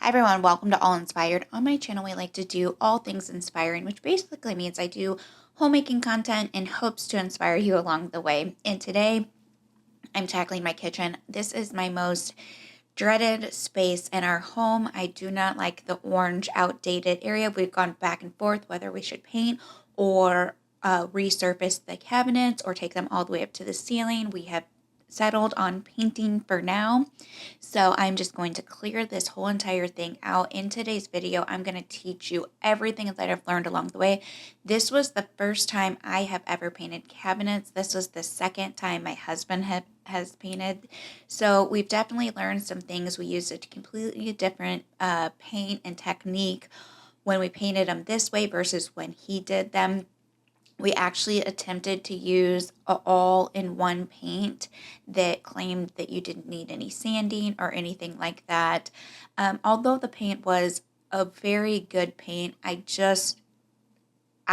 Hi everyone, welcome to All Inspired. On my channel, we like to do all things inspiring, which basically means I do homemaking content in hopes to inspire you along the way. And today, I'm tackling my kitchen. This is my most dreaded space in our home. I do not like the orange, outdated area. We've gone back and forth whether we should paint or resurface the cabinets or take them all the way up to the ceiling. We have settled on painting for now. So I'm just going to clear this whole entire thing out. In today's video, I'm going to teach you everything that I've learned along the way. This was the first time I have ever painted cabinets. This was the second time my husband has painted. So we've definitely learned some things. We used a completely different paint and technique when we painted them this way versus when he did them. We actually attempted to use an all-in-one paint that claimed that you didn't need any sanding or anything like that. Although the paint was a very good paint, I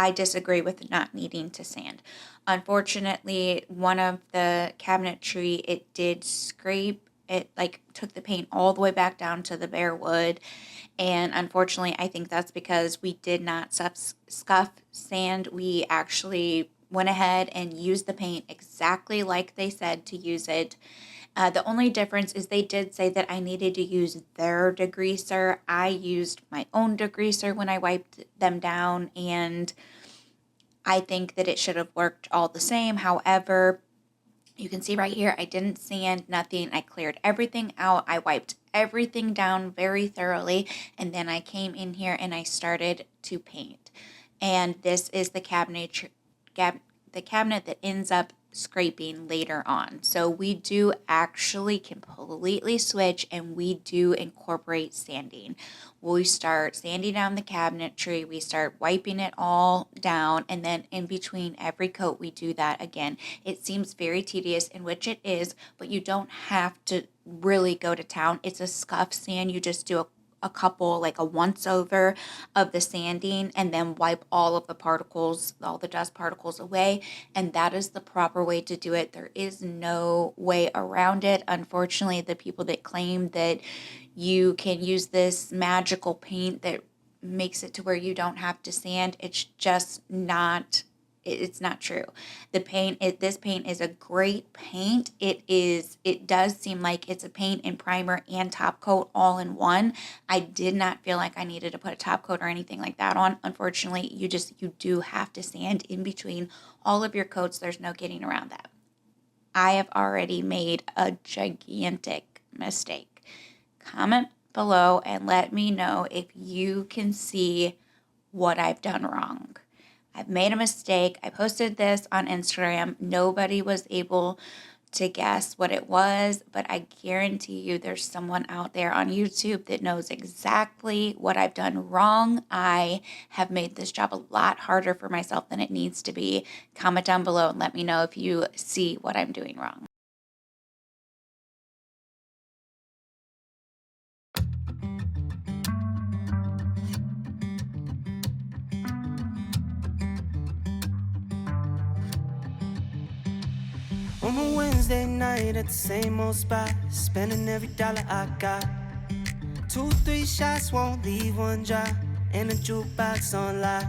disagree with not needing to sand. Unfortunately, one of the cabinetry, it did scrape. It took the paint all the way back down to the bare wood. And unfortunately, I think that's because we did not scuff sand. We actually went ahead and used the paint exactly like they said to use it. The only difference is they did say that I needed to use their degreaser. I used my own degreaser when I wiped them down, and I think that it should have worked all the same. However, you can see right here, I didn't sand nothing. I cleared everything out. I wiped everything down very thoroughly. And then I came in here and I started to paint. And this is the cabinet that ends up scraping later on. So we do actually completely switch, and we do incorporate sanding. We start sanding down the cabinetry, we start wiping it all down, and then in between every coat we do that again. It seems very tedious, in which it is, but you don't have to really go to town. It's a scuff sand. You just do a couple, like a once over of the sanding, and then wipe all of the particles, all the dust particles away. And that is the proper way to do it. There is no way around it. Unfortunately, the people that claim that you can use this magical paint that makes it to where you don't have to sand, it's just not. It's not true. This paint is a great paint. It does seem like it's a paint and primer and top coat all in one. I did not feel like I needed to put a top coat or anything like that on. Unfortunately, you do have to sand in between all of your coats. There's no getting around that. I have already made a gigantic mistake. Comment below and let me know if you can see what I've done wrong. I've made a mistake. I posted this on Instagram. Nobody was able to guess what it was, but I guarantee you there's someone out there on YouTube that knows exactly what I've done wrong. I have made this job a lot harder for myself than it needs to be. Comment down below and let me know if you see what I'm doing wrong. On a Wednesday night at the same old spot, spending every dollar I got. 2, 3 shots won't leave one dry, and a jukebox on lock.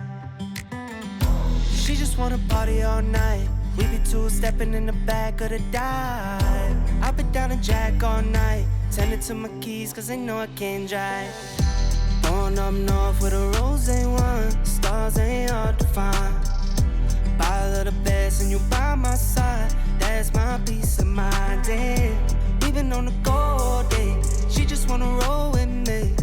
She just wanna party all night. We be two-stepping in the back of the dive. I've been down and Jack all night, tending to my keys cause they know I can't drive. Going up north with a rose one, stars ain't hard to find. Bottle of the best and you by my side, that's my peace of mind. Damn, we been on the go all day, she just wanna roll with me.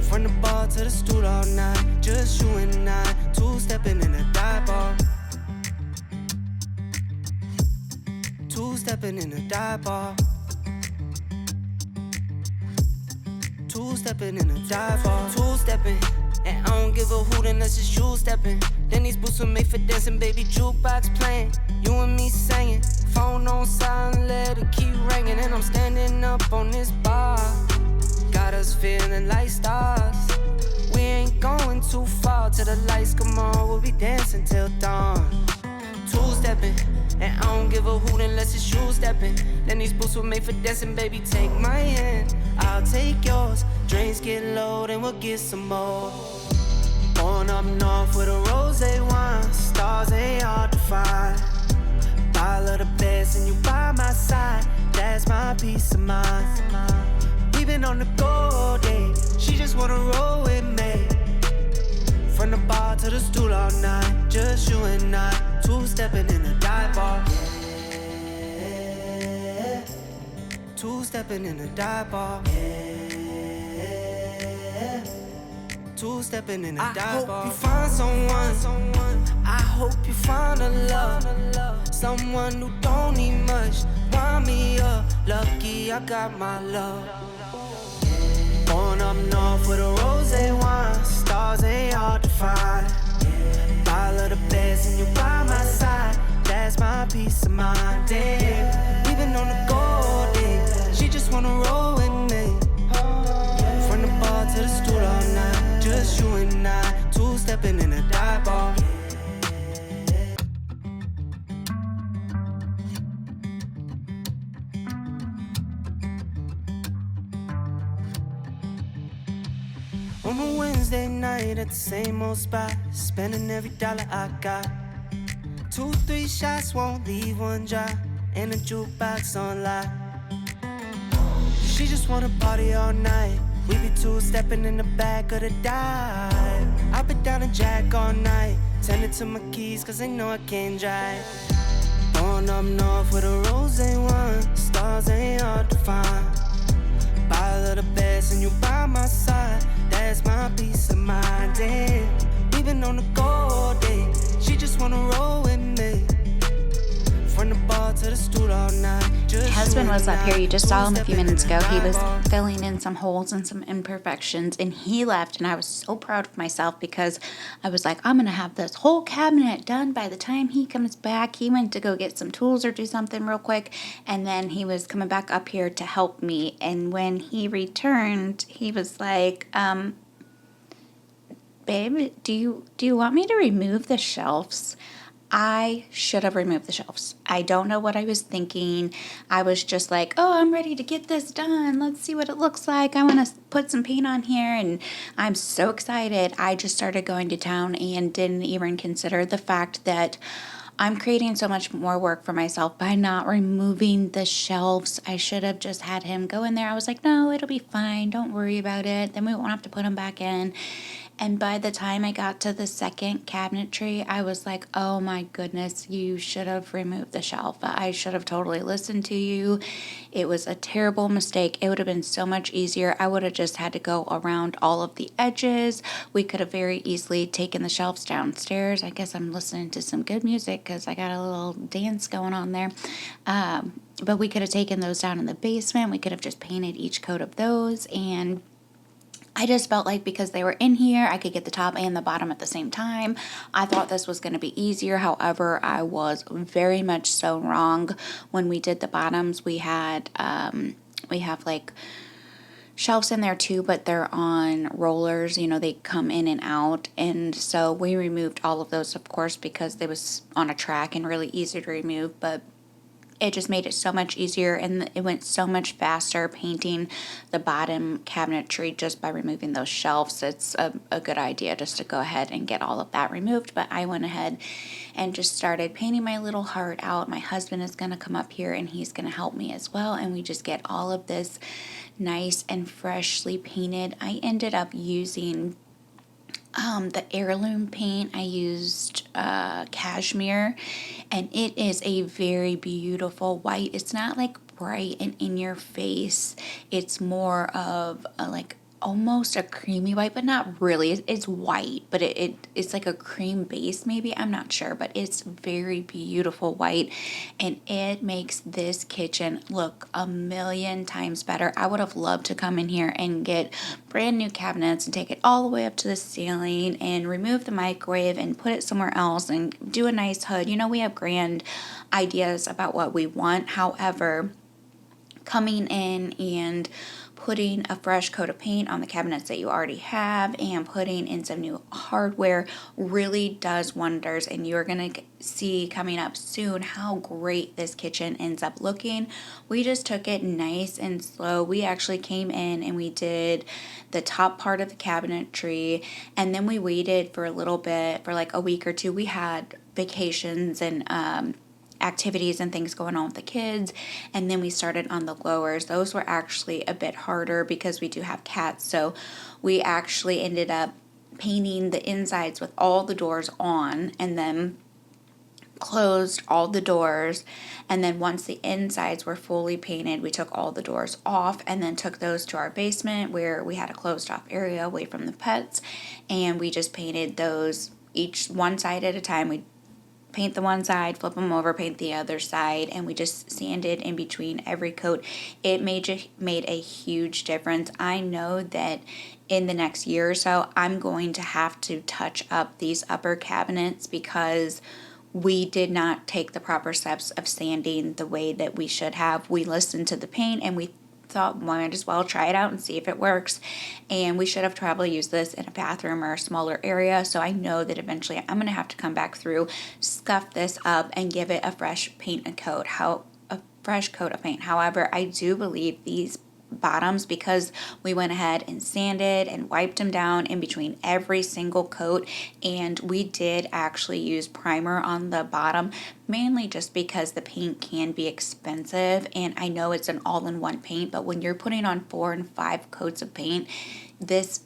From the bar to the stool all night, just you and I, two-stepping in a dive bar. Two-stepping in a dive bar. Two-stepping in a dive bar. Two-stepping, and I don't give a hoot unless it's you stepping. Then these boots were made for dancing, baby, jukebox playing, you and me singing. Phone on silent, let it keep ringing, and I'm standing up on this bar. Got us feeling like stars. We ain't going too far till the lights come on. We'll be dancing till dawn. Two-stepping, and I don't give a hoot unless it's you stepping. Then these boots were made for dancing, baby, take my hand, I'll take yours. Drinks get low, then we'll get some more. Going up north with a rosé wine. Stars ain't hard to find. Bottle of the best and you by my side. That's my peace of mind. We been on the go day. She just wanna roll with me. From the bar to the stool all night. Just you and I. Two-stepping in a dive bar. Yeah. Two-stepping in a dive bar. Yeah. Two-stepping in a dive bar. I hope you find someone. I hope you find a love. Someone who don't need much. Wind me up. Lucky I got my love. Going up north with a rosé wine. Stars ain't hard to find. Bottle of the best and you by my side. That's my peace of mind. Damn, we been on the go day. She just wanna roll with me. From the bar to the stool all night. Just you and I. Two-stepping in a dive bar. On a Wednesday night at the same old spot, spending every dollar I got. 2, 3 shots won't leave one dry, and the jukebox on lock. She just wanna party all night. We be two-stepping in the back of the dive. I've been down to Jack all night, tending to my keys cause they know I can't drive. Going up north with a rosé wine. Stars ain't hard to find. Bottle of the best and you by my side. That's my peace of mind. Damn, we been on the go day. She just wanna roll with me. From the bar to the stool all night. My husband was up here. You just saw him a few minutes ago. He was filling in some holes and some imperfections, and he left, and I was so proud of myself because I was like, I'm going to have this whole cabinet done by the time he comes back. He went to go get some tools or do something real quick, and then he was coming back up here to help me, and when he returned, he was like, babe, do you want me to remove the shelves? I should have removed the shelves. I don't know what I was thinking. I was just like, oh, I'm ready to get this done. Let's see what it looks like. I want to put some paint on here, and I'm so excited. I just started going to town and didn't even consider the fact that I'm creating so much more work for myself by not removing the shelves. I should have just had him go in there. I was like, no, it'll be fine. Don't worry about it. Then we won't have to put them back in. And by the time I got to the second cabinetry, I was like, oh my goodness, you should have removed the shelf. I should have totally listened to you. It was a terrible mistake. It would have been so much easier. I would have just had to go around all of the edges. We could have very easily taken the shelves downstairs. I guess I'm listening to some good music because I got a little dance going on there. But we could have taken those down in the basement. We could have just painted each coat of those, and I just felt like because they were in here, I could get the top and the bottom at the same time. I thought this was going to be easier. However, I was very much so wrong. When we did the bottoms, we have like shelves in there too, but they're on rollers. You know, they come in and out. And so we removed all of those, of course, because they was on a track and really easy to remove. But it just made it so much easier, and it went so much faster painting the bottom cabinetry just by removing those shelves. It's a good idea just to go ahead and get all of that removed, but I went ahead and just started painting my little heart out. My husband is going to come up here, and he's going to help me as well, and we just get all of this nice and freshly painted. I ended up using the heirloom paint. I used cashmere, and it is a very beautiful white. It's not like bright and in your face. It's more of like almost a creamy white, but not really. It's white, but it's like a cream base maybe. I'm not sure, but it's very beautiful white, and it makes this kitchen look a million times better. I would have loved to come in here and get brand new cabinets and take it all the way up to the ceiling and remove the microwave and put it somewhere else and do a nice hood. You know, we have grand ideas about what we want. However, coming in and putting a fresh coat of paint on the cabinets that you already have and putting in some new hardware really does wonders, and you're going to see coming up soon how great this kitchen ends up looking. We just took it nice and slow. We actually came in and we did the top part of the cabinetry, and then we waited for a little bit, for like a week or two. We had vacations and activities and things going on with the kids, and then we started on the lowers. Those were actually a bit harder because we do have cats, so we actually ended up painting the insides with all the doors on, and then closed all the doors. And then once the insides were fully painted, we took all the doors off and then took those to our basement where we had a closed off area away from the pets, and we just painted those each one side at a time. We paint the one side, flip them over, paint the other side, and we just sanded in between every coat. It made a huge difference. I know that in the next year or so, I'm going to have to touch up these upper cabinets because we did not take the proper steps of sanding the way that we should have. We listened to the paint and we thought, might as well try it out and see if it works. And we should have probably used this in a bathroom or a smaller area. So I know that eventually I'm going to have to come back through, scuff this up, and give it a fresh fresh coat of paint. However, I do believe these bottoms, because we went ahead and sanded and wiped them down in between every single coat, and we did actually use primer on the bottom, mainly just because the paint can be expensive, and I know it's an all-in-one paint, but when you're putting on 4 and 5 coats of paint, this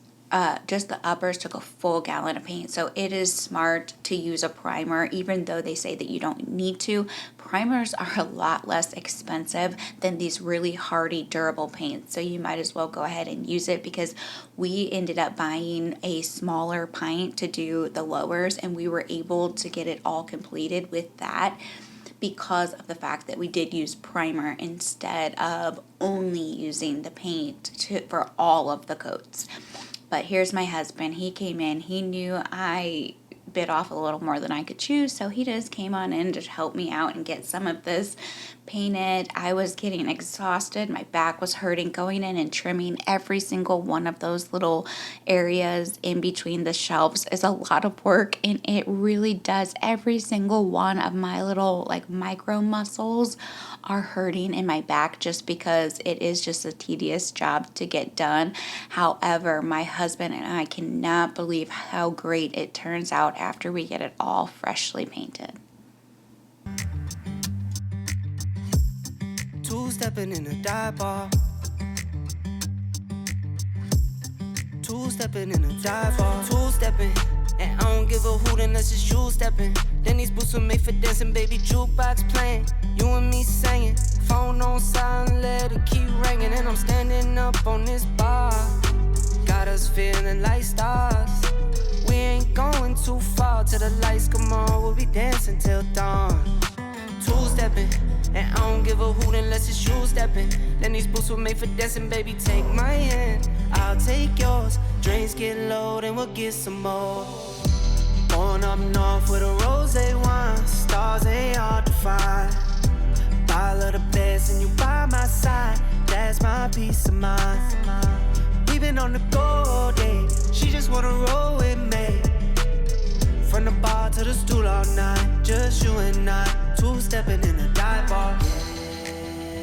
just the uppers took a full gallon of paint. So it is smart to use a primer, even though they say that you don't need to. Primers are a lot less expensive than these really hardy, durable paints. So you might as well go ahead and use it, because we ended up buying a smaller pint to do the lowers, and we were able to get it all completed with that because of the fact that we did use primer instead of only using the paint for all of the coats. But here's my husband. He came in. He knew I bit off a little more than I could chew, so he just came on in to help me out and get some of this painted. I was getting exhausted. My back was hurting. Going in and trimming every single one of those little areas in between the shelves is a lot of work, and it really does. Every single one of my little like micro muscles are hurting in my back just because it is just a tedious job to get done. However, my husband and I cannot believe how great it turns out after we get it all freshly painted. Two-stepping in a dive bar. Two-stepping in a dive bar. Two-stepping, and I don't give a hoot unless it's you stepping. Then these boots were made for dancing, baby, jukebox playing. You and me singing, phone on silent, let it keep ringing. And I'm standing up on this bar, got us feeling like stars. We ain't going too far till the lights come on. We'll be dancing till dawn. Two-stepping, and I don't give a hoot unless it's you stepping. Then these boots were made for dancing, baby, take my hand, I'll take yours. Drinks get low, then we'll get some more. Going up north with a rosé wine. Stars ain't hard to find. Bottle of the best and you by my side. That's my peace of mind. We been on the go day. She just wanna roll with me. From the bar to the stool all night. Just you and I. Two-stepping in a dive bar.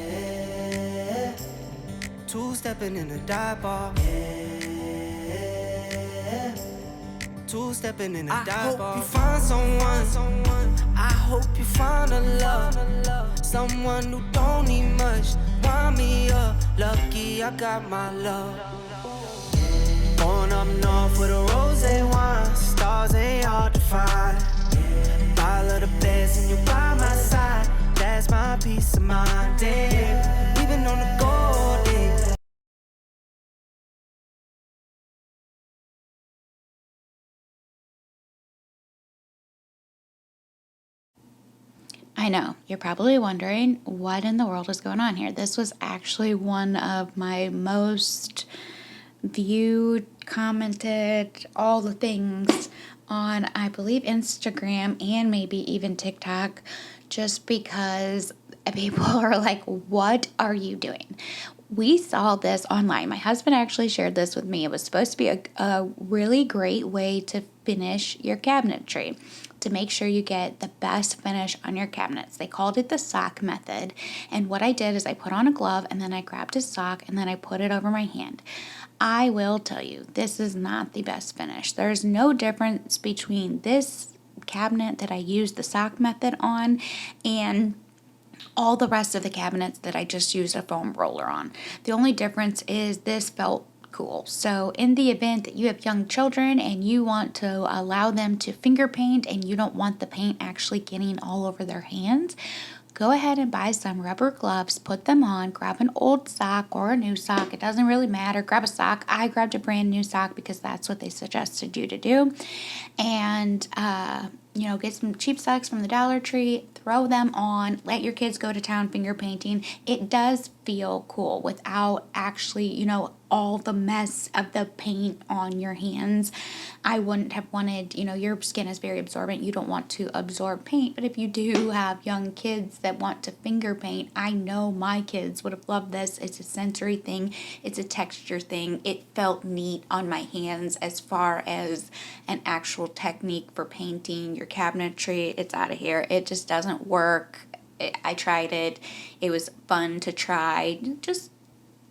Yeah. Two-stepping in a dive bar. Yeah. Two-stepping in a dive bar. I hope you find someone. I hope you find a love. Someone who don't need much. Wind me up. Lucky I got my love. Going up north with a rosé wine. Stars ain't hard to find. Bottle of the best and you by my side. That's my peace of mind. Damn, we been on the go day. I know, you're probably wondering what in the world is going on here. This was actually one of my most viewed, commented, all the things on, I believe, Instagram and maybe even TikTok, just because people are like, what are you doing? We saw this online. My husband actually shared this with me. It was supposed to be a really great way to finish your cabinetry, to make sure you get the best finish on your cabinets. They called it the sock method. And what I did is I put on a glove and then I grabbed a sock and then I put it over my hand. I will tell you, this is not the best finish. There's no difference between this cabinet that I used the sock method on and all the rest of the cabinets that I just used a foam roller on. The only difference is this felt cool. So in the event that you have young children and you want to allow them to finger paint and you don't want the paint actually getting all over their hands, go ahead and buy some rubber gloves, put them on, grab an old sock or a new sock. It doesn't really matter. Grab a sock. I grabbed a brand new sock because that's what they suggested you to do. And, get some cheap socks from the Dollar Tree, throw them on, let your kids go to town finger painting. It does feel cool without actually, all the mess of the paint on your hands. I wouldn't have wanted, your skin is very absorbent. You don't want to absorb paint, but if you do have young kids that want to finger paint, I know my kids would have loved this. It's a sensory thing. It's a texture thing. It felt neat on my hands as far as an actual technique for painting your cabinetry. It's out of here. It just doesn't work. I tried it. It was fun to try just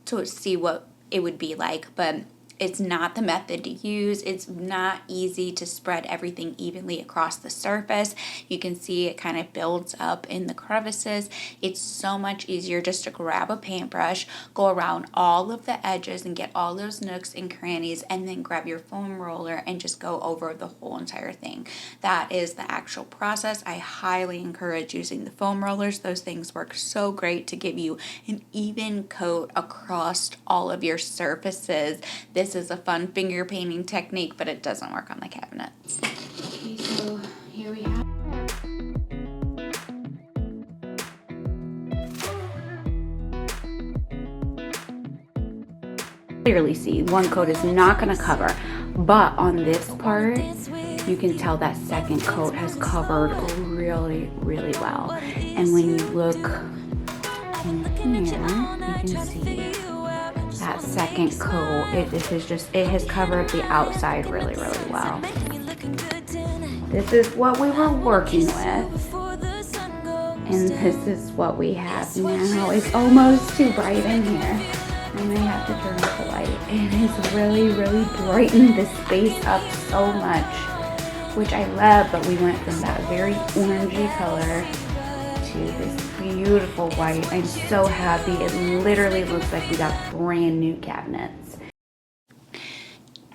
to see what it would be like, but it's not the method to use. It's not easy to spread everything evenly across the surface. You can see it kind of builds up in the crevices. It's so much easier just to grab a paintbrush, go around all of the edges and get all those nooks and crannies, and then grab your foam roller and just go over the whole entire thing. That is the actual process. I highly encourage using the foam rollers. Those things work so great to give you an even coat across all of your surfaces. This is a fun finger painting technique, but it doesn't work on the cabinets. Okay, so here we have. Clearly see one coat is not going to cover, but on this part you can tell that second coat has covered really, really well. And when you look in here, you can see that second coat, it has covered the outside really, really well. This is what we were working with, and this is what we have now. It's almost too bright in here. I may have to turn up the light. And it's really, really brightened this space up so much, which I love, but we went from that very orangey color to this beautiful white. I'm so happy. It literally looks like we got brand new cabinets.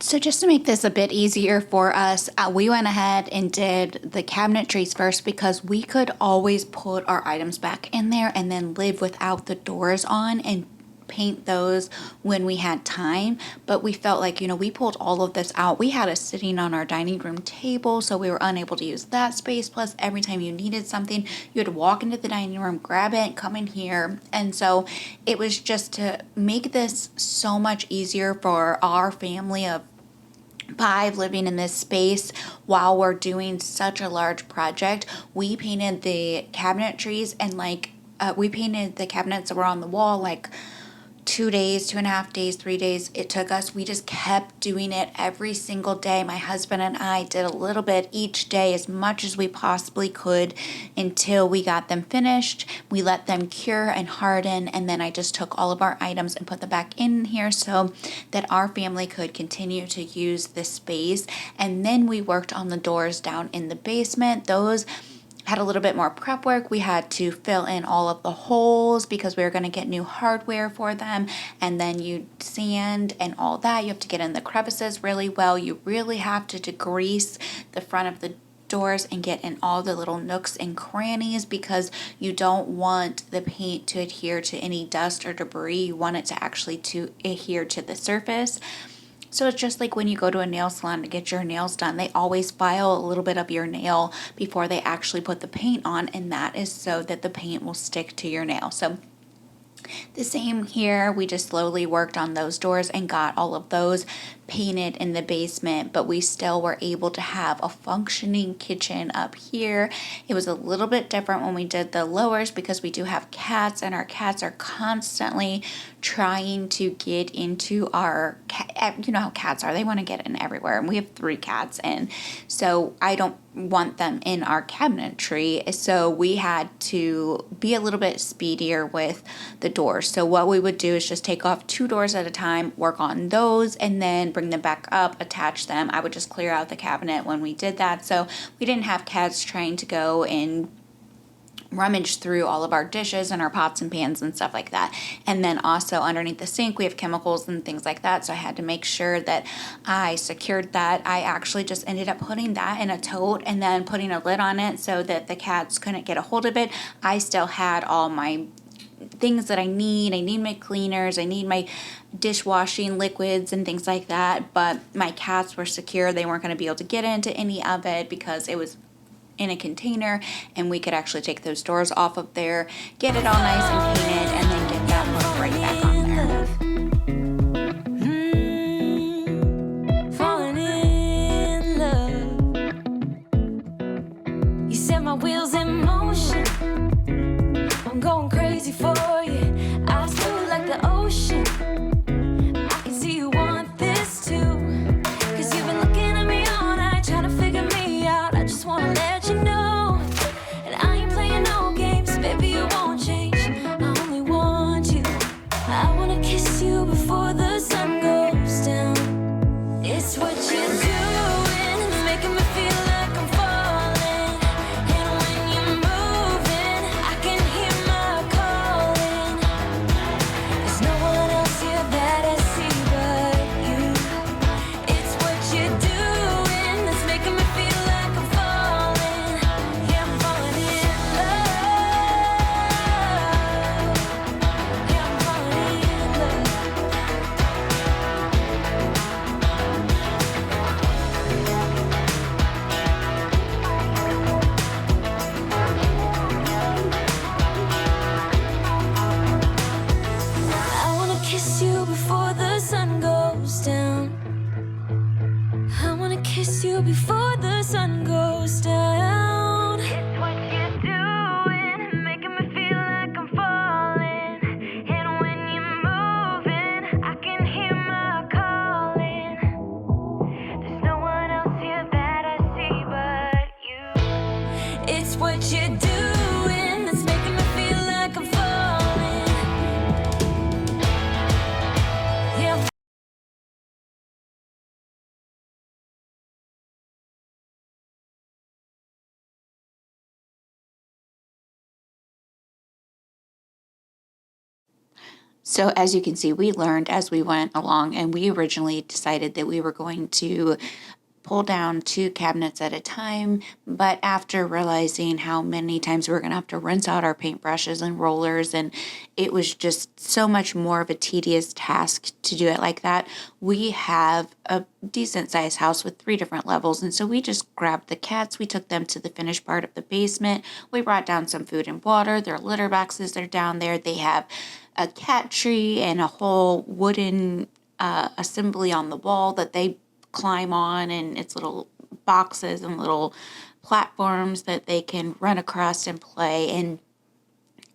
So just to make this a bit easier for us, we went ahead and did the cabinetries first because we could always put our items back in there and then live without the doors on and paint those when we had time. But we felt like, we pulled all of this out. We had us sitting on our dining room table, so we were unable to use that space. Plus, every time you needed something, you had to walk into the dining room, grab it, come in here. And so it was just to make this so much easier for our family of 5 living in this space while we're doing such a large project. We painted the cabinetries and we painted the cabinets that were on the wall 2 days, 2.5 days, 3 days. It took us. We just kept doing it every single day. My husband and I did a little bit each day, as much as we possibly could, until we got them finished. We let them cure and harden, and then I just took all of our items and put them back in here so that our family could continue to use this space. And then we worked on the doors down in the basement. Those had a little bit more prep work. We had to fill in all of the holes because we were going to get new hardware for them, and then you sand and all that. You have to get in the crevices really well. You really have to degrease the front of the doors and get in all the little nooks and crannies because you don't want the paint to adhere to any dust or debris. You want it to actually to adhere to the surface. So it's just like when you go to a nail salon to get your nails done, they always file a little bit of your nail before they actually put the paint on, and that is so that the paint will stick to your nail. So The same here. We just slowly worked on those doors and got all of those painted in the basement, but we still were able to have a functioning kitchen up here. It was a little bit different when we did the lowers because we do have cats, and our cats are constantly trying to get into our you know how cats are, they want to get in everywhere, and we have 3 cats, and so I don't want them in our cabinetry, so we had to be a little bit speedier with the doors. So what we would do is just take off 2 doors at a time, work on those, and then bring them back up, attach them. I would just clear out the cabinet when we did that, so we didn't have cats trying to go and rummage through all of our dishes and our pots and pans and stuff like that. And then also underneath the sink we have chemicals and things like that, so I had to make sure that I secured that. I actually just ended up putting that in a tote and then putting a lid on it so that the cats couldn't get a hold of it. I still had all my things that I need. I need my cleaners, I need my dishwashing liquids and things like that, but my cats were secure. They weren't going to be able to get into any of it because it was in a container, and we could actually take those doors off of there, get it all nice and painted, and then get that look right back on there. Falling in love. You set my wheels in motion. I'm going crazy for you. I feel like the ocean. I can see you want this too. 'Cause you've been looking at me all night, trying to figure me out. I just wanna let you know. And I ain't playing no games, baby, you won't change. I only want you. I wanna kiss you before the sun goes down. It's what you're doing, it's making me feel like I'm falling. And when you're moving, I can hear my calling. There's no one else here that I see but you. It's what you're doing, it's making me feel like I'm falling. Yeah, I'm falling in love. Yeah, I'm falling in love. I wanna kiss you before the sun goes down. I wanna kiss you before the sun goes down. It's what you're doing, making me feel like I'm falling. And when you're moving, I can hear my calling. There's no one else here that I see but you. It's what you're doing, that's making me feel like I'm falling. Yeah. So as you can see, we learned as we went along, and we originally decided that we were going to pull down 2 cabinets at a time, but after realizing how many times we were going to have to rinse out our paintbrushes and rollers, and it was just so much more of a tedious task to do it like that, we have a decent sized house with 3 different levels, and so we just grabbed the cats, we took them to the finished part of the basement, we brought down some food and water, their litter boxes are down there, they have a cat tree and a whole wooden assembly on the wall that they climb on, and it's little boxes and little platforms that they can run across and play, and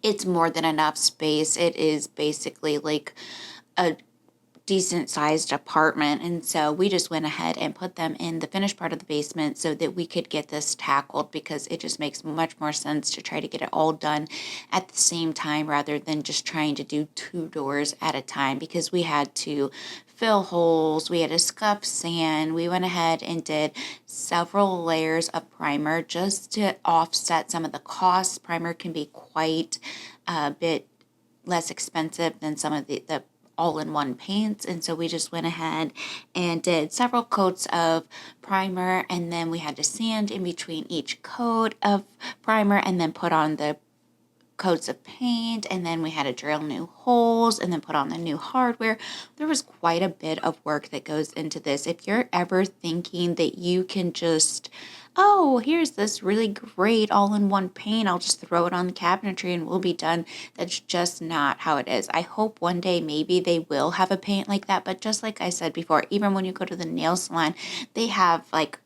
it's more than enough space. It is basically like a decent sized apartment, and so we just went ahead and put them in the finished part of the basement so that we could get this tackled, because it just makes much more sense to try to get it all done at the same time rather than just trying to do 2 doors at a time, because we had to fill holes, we had to scuff sand, we went ahead and did several layers of primer just to offset some of the costs. Primer can be quite a bit less expensive than some of the all-in-one paints, and so we just went ahead and did several coats of primer, and then we had to sand in between each coat of primer and then put on the coats of paint, and then we had to drill new holes and then put on the new hardware. There was quite a bit of work that goes into this. If you're ever thinking that you can just, oh, here's this really great all-in-one paint, I'll just throw it on the cabinetry and we'll be done. That's just not how it is. I hope one day maybe they will have a paint like that, but just like I said before, even when you go to the nail salon, they have like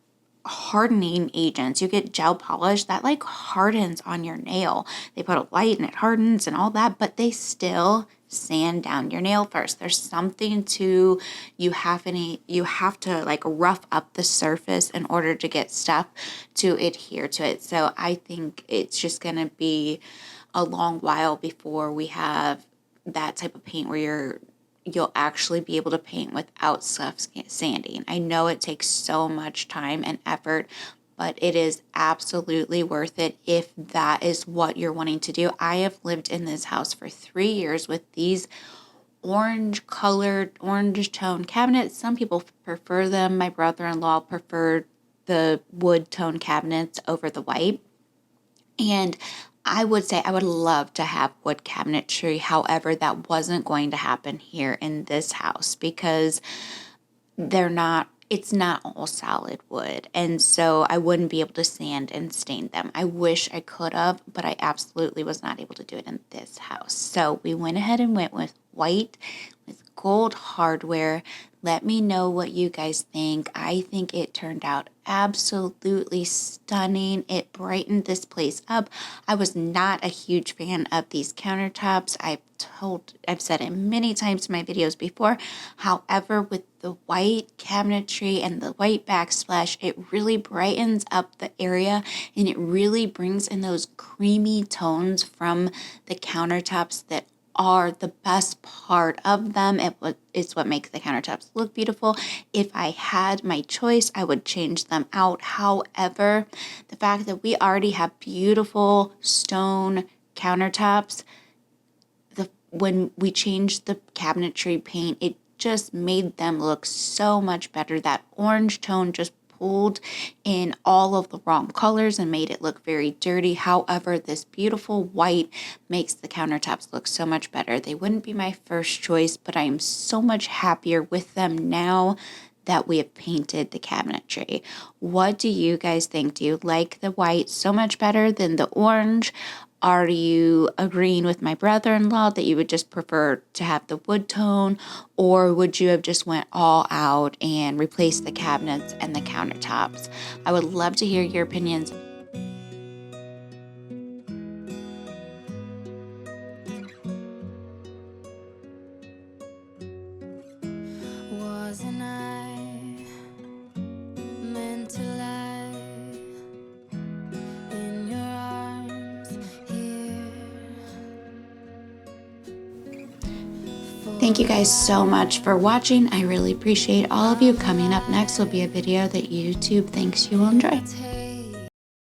hardening agents. You get gel polish that like hardens on your nail. They put a light and it hardens and all that, but they still sand down your nail first. There's something to you have to like rough up the surface in order to get stuff to adhere to it. So I think it's just gonna be a long while before we have that type of paint where you'll actually be able to paint without stuff sanding. I know it takes so much time and effort, but it is absolutely worth it if that is what you're wanting to do. I have lived in this house for 3 years with these orange colored, orange tone cabinets. Some people prefer them. My brother-in-law preferred the wood tone cabinets over the white. And I would say I would love to have wood cabinetry. However, that wasn't going to happen here in this house because it's not all solid wood. And so I wouldn't be able to sand and stain them. I wish I could have, but I absolutely was not able to do it in this house. So we went ahead and went with white with gold hardware. Let me know what you guys think. I think it turned out absolutely stunning. It brightened this place up. I was not a huge fan of these countertops. I've said it many times in my videos before. However, with the white cabinetry and the white backsplash, it really brightens up the area and it really brings in those creamy tones from the countertops that are the best part of them. It's what makes the countertops look beautiful. If I had my choice, I would change them out. However, the fact that we already have beautiful stone countertops, when we changed the cabinetry paint, it just made them look so much better. That orange tone just pulled in all of the wrong colors and made it look very dirty. However, this beautiful white makes the countertops look so much better. They wouldn't be my first choice, but I am so much happier with them now that we have painted the cabinetry. What do you guys think? Do you like the white so much better than the orange? Are you agreeing with my brother-in-law that you would just prefer to have the wood tone, or would you have just went all out and replaced the cabinets and the countertops? I would love to hear your opinions. Wasn't I meant to lie in your arms here? Thank you guys so much for watching. I really appreciate all of you. Coming up next will be a video that YouTube thinks you will enjoy.